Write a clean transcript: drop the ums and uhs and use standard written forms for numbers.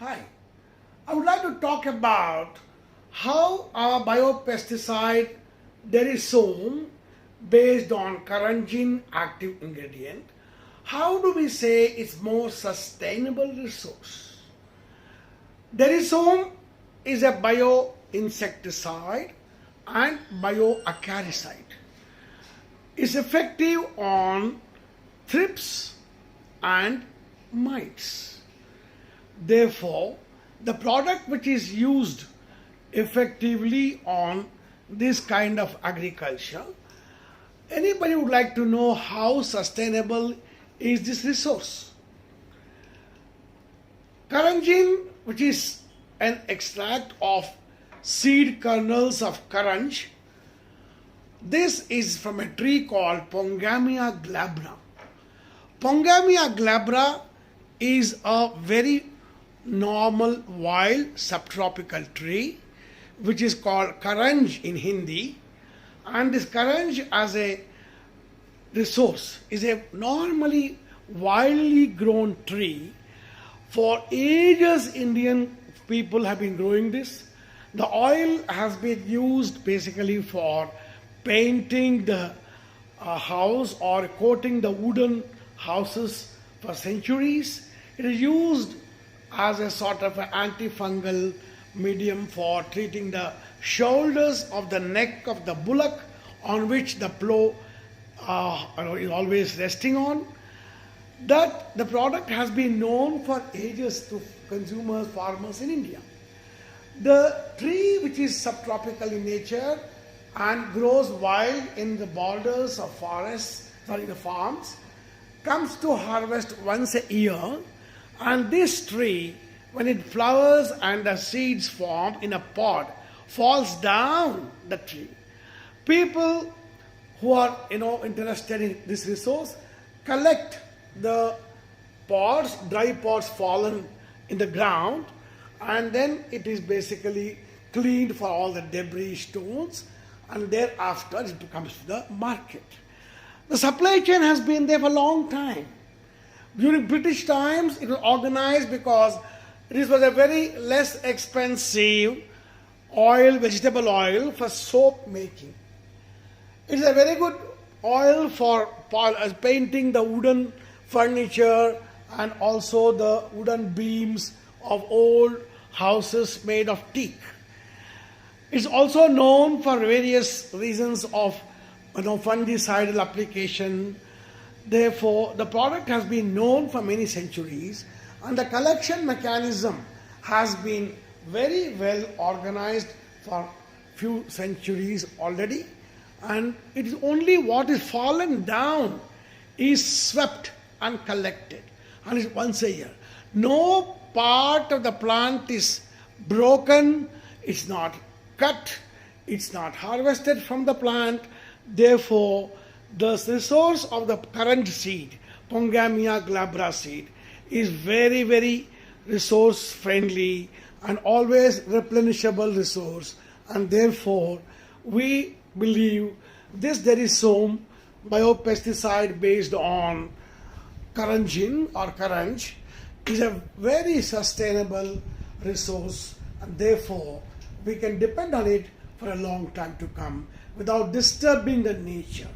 Hi, I would like to talk about how our biopesticide Derisome based on Karanjin active ingredient, how do we say it's more sustainable resource? Derisome is a bioinsecticide and bioacaricide. It's effective on thrips and mites. Therefore, the product which is used effectively on this kind of agriculture, anybody would like to know how sustainable is this resource. Karanjin, which is an extract of seed kernels of karanj, this is from a tree called Pongamia glabra. Pongamia glabra is a very normal wild subtropical tree which is called karanj in Hindi, and this karanj as a resource is a normally wildly grown tree. For ages Indian people have been growing this. The oil has been used basically for painting the house or coating the wooden houses for centuries. It is used as a sort of an antifungal medium for treating the shoulders of the neck of the bullock on which the plow is always resting on. That the product has been known for ages to consumers, farmers in India. The tree, which is subtropical in nature and grows wild in the borders of the farms, comes to harvest once a year. And this tree, when it flowers and the seeds form in a pod, falls down the tree. People who are interested in this resource collect the pods, dry pods fallen in the ground, and then it is basically cleaned for all the debris, stones, and thereafter it comes to the market. The supply chain has been there for a long time. During British times, it was organized because this was a very less expensive oil, vegetable oil for soap making. It's a very good oil for painting the wooden furniture and also the wooden beams of old houses made of teak. It's also known for various reasons of fungicidal application. Therefore, the product has been known for many centuries, and the collection mechanism has been very well organized for few centuries already, and it is only what is fallen down is swept and collected, and it's once a year. No part of the plant is broken, it's not cut, it's not harvested from the plant. Therefore, the resource of the current seed, Pongamia glabra seed, is very, very resource friendly and always replenishable resource, and therefore we believe this Derisome biopesticide based on Karanjin or Karanj is a very sustainable resource, and therefore we can depend on it for a long time to come without disturbing the nature.